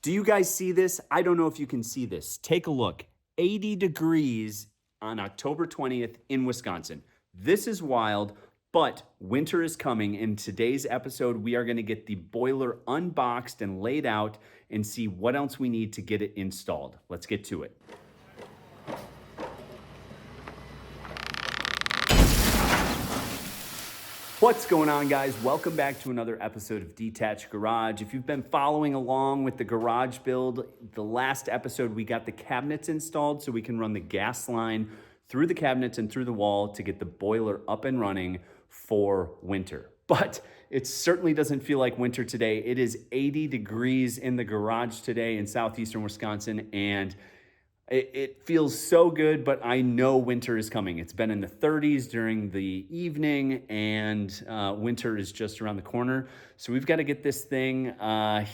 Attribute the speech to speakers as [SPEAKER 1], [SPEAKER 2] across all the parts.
[SPEAKER 1] Do you guys see this? I don't know if you can see this. Take a look. 80 degrees on October 20th in Wisconsin. This is wild, but winter is coming. In today's episode, we are going to get the boiler unboxed and laid out and see what else we need to get it installed. Let's get to it. What's going on, guys? Welcome back to another episode of Detached Garage. If you've been following along with the garage build, the last episode we got the cabinets installed so we can run the gas line through the cabinets and through the wall to get the boiler up and running for winter. But it certainly doesn't feel like winter today. It is 80 degrees in the garage today in southeastern Wisconsin, and it feels so good, but I know winter is coming. It's been in the 30s during the evening, and winter is just around the corner. So we've got to get this thing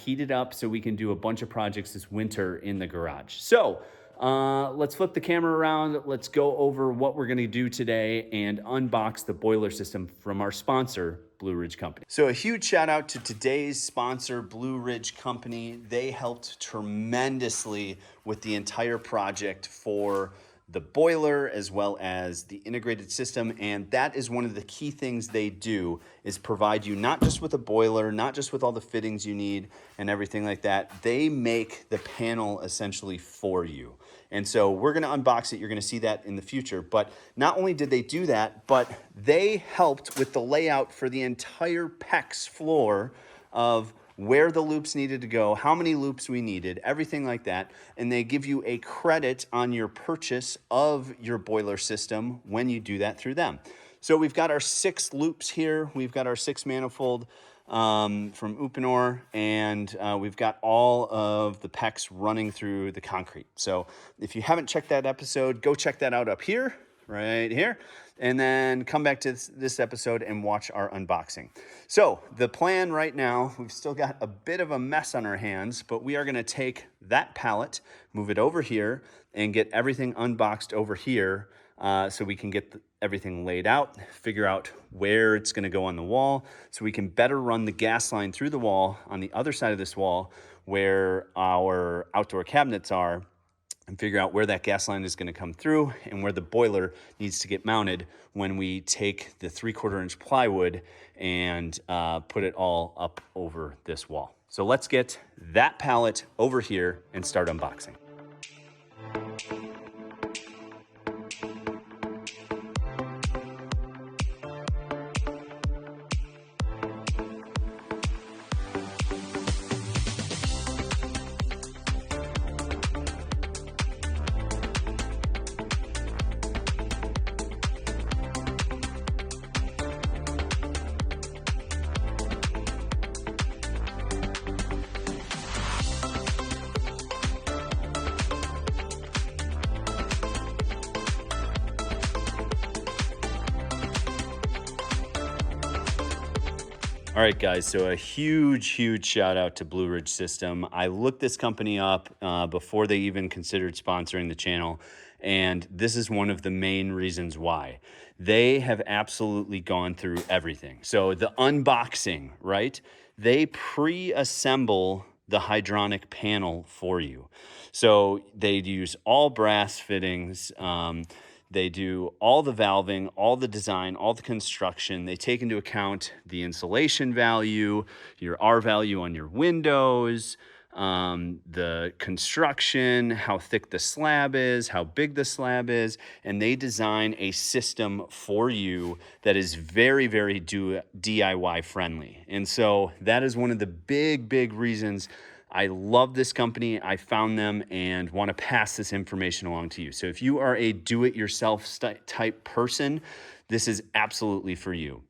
[SPEAKER 1] heated up so we can do a bunch of projects this winter in the garage. So let's flip the camera around. Let's go over what we're going to do today and unbox the boiler system from our sponsor, Blue Ridge Company. So a huge shout out to today's sponsor, Blue Ridge Company. They helped tremendously with the entire project for the boiler as well as the integrated system. And that is one of the key things they do, is provide you not just with a boiler, not just with all the fittings you need and everything like that. They make the panel essentially for you. And so we're going to unbox it. You're going to see that in the future. But not only did they do that, but they helped with the layout for the entire PEX floor of where the loops needed to go, how many loops we needed, everything like that. And they give you a credit on your purchase of your boiler system when you do that through them. So we've got our 6 loops here. We've got our 6 manifold from Uponor, and we've got all of the PEX running through the concrete. So if you haven't checked that episode, go check that out up here, right here, and then come back to this episode and watch our unboxing. So the plan right now, we've still got a bit of a mess on our hands, but we are going to take that pallet, move it over here, and get everything unboxed over here so we can get everything laid out, figure out where it's going to go on the wall so we can better run the gas line through the wall on the other side of this wall where our outdoor cabinets are, and figure out where that gas line is going to come through and where the boiler needs to get mounted when we take the 3/4 inch plywood and put it all up over this wall. So let's get that pallet over here and start unboxing. All right, guys, so a huge shout out to Blue Ridge System. I looked this company up before they even considered sponsoring the channel, and this is one of the main reasons why. They have absolutely gone through everything. So the unboxing, right? They pre-assemble the hydronic panel for you. So they use all brass fittings. They do all the valving, all the design, all the construction. They take into account the insulation value, your R value on your windows, the construction, how thick the slab is, how big the slab is, and they design a system for you that is very DIY friendly. And so that is one of the big reasons I love this company. I found them and want to pass this information along to you. So if you are a do-it-yourself type person, this is absolutely for you.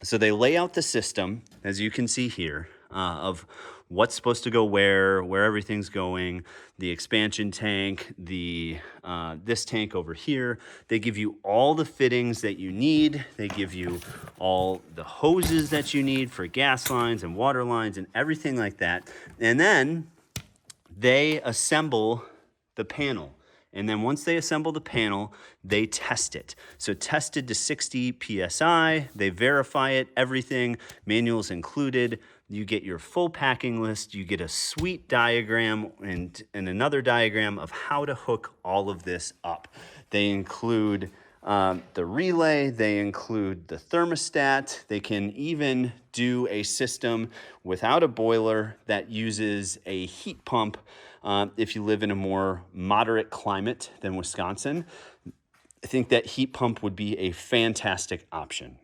[SPEAKER 1] So they lay out the system, as you can see here, of what's supposed to go where everything's going, the expansion tank, this tank over here. They give you all the fittings that you need. They give you all the hoses that you need for gas lines and water lines and everything like that. And then they assemble the panel. And then once they assemble the panel, they test it. So tested to 60 PSI, they verify it, everything, manuals included, You get your full packing list, you get a sweet diagram and another diagram of how to hook all of this up. They include the relay, they include the thermostat, they can even do a system without a boiler that uses a heat pump if you live in a more moderate climate than Wisconsin. I think that heat pump would be a fantastic option.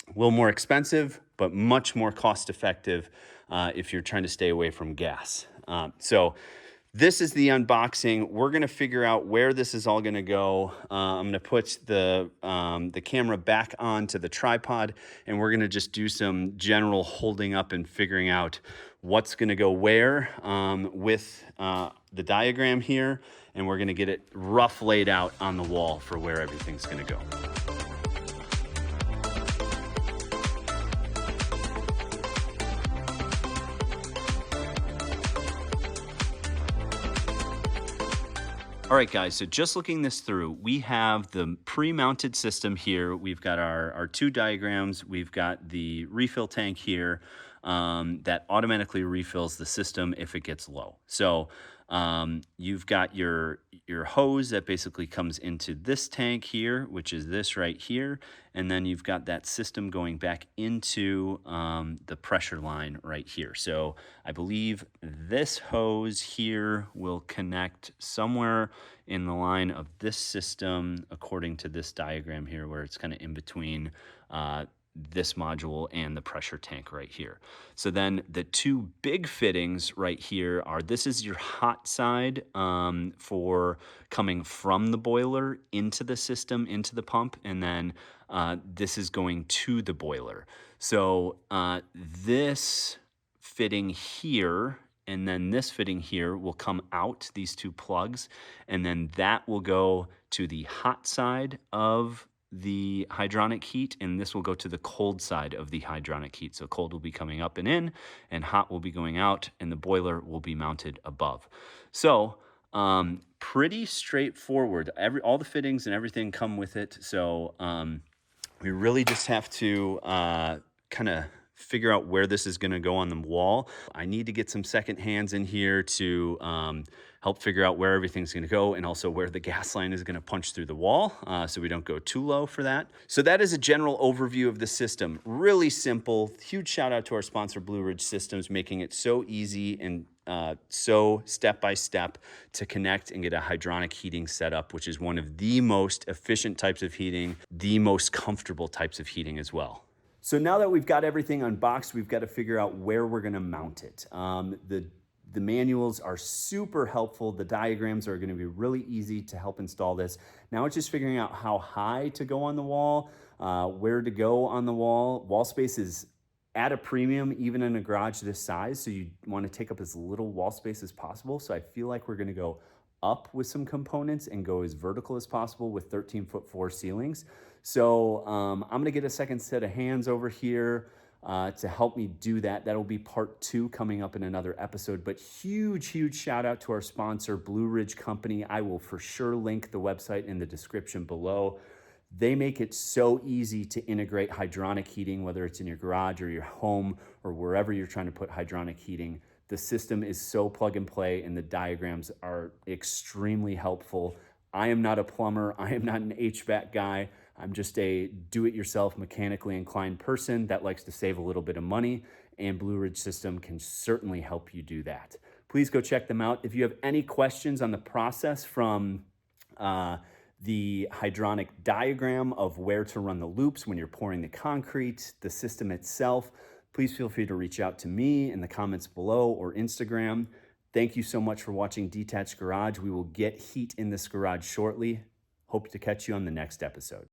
[SPEAKER 1] A little more expensive, but much more cost effective if you're trying to stay away from gas. So this is the unboxing. We're going to figure out where this is all going to go. I'm going to put the camera back onto the tripod, and we're going to just do some general holding up and figuring out what's going to go where with the diagram here, and we're going to get it rough laid out on the wall for where everything's going to go. All right, guys, so just looking this through, we have the pre-mounted system here. We've got our two diagrams. We've got the refill tank here that automatically refills the system if it gets low. So you've got your hose that basically comes into this tank here, which is this right here. And then you've got that system going back into the pressure line right here. So I believe this hose here will connect somewhere in the line of this system, according to this diagram here, where it's kind of in between this module and the pressure tank right here. So then the two big fittings right here are, this is your hot side for coming from the boiler into the system, into the pump, and then this is going to the boiler. So this fitting here and then this fitting here will come out, these two plugs, and then that will go to the hot side of the hydronic heat, and this will go to the cold side of the hydronic heat. So cold will be coming up and in, and hot will be going out, and the boiler will be mounted above. So pretty straightforward. All the fittings and everything come with it. So we really just have to kind of figure out where this is going to go on the wall. I need to get some second hands in here to help figure out where everything's going to go, and also where the gas line is going to punch through the wall so we don't go too low for that. So that is a general overview of the system. Really simple. Huge shout out to our sponsor, Blue Ridge Systems, making it so easy and so step-by-step to connect and get a hydronic heating setup, which is one of the most efficient types of heating, the most comfortable types of heating as well. So now that we've got everything unboxed, we've got to figure out where we're going to mount it. The manuals are super helpful. The diagrams are going to be really easy to help install this. Now it's just figuring out how high to go on the wall, where to go on the wall. Wall space is at a premium, even in a garage this size, so you want to take up as little wall space as possible. So I feel like we're going to go up with some components and go as vertical as possible with 13-foot floor ceilings. So I'm going to get a second set of hands over here to help me do that. That'll be part 2 coming up in another episode. But huge shout out to our sponsor, Blue Ridge Company. I will for sure link the website in the description below. They make it so easy to integrate hydronic heating, whether it's in your garage or your home or wherever you're trying to put hydronic heating. The system is so plug and play, and the diagrams are extremely helpful. I am not a plumber. I am not an HVAC guy. I'm just a do-it-yourself, mechanically inclined person that likes to save a little bit of money, and Blue Ridge System can certainly help you do that. Please go check them out. If you have any questions on the process from the hydronic diagram of where to run the loops when you're pouring the concrete, the system itself, please feel free to reach out to me in the comments below or Instagram. Thank you so much for watching Detached Garage. We will get heat in this garage shortly. Hope to catch you on the next episode.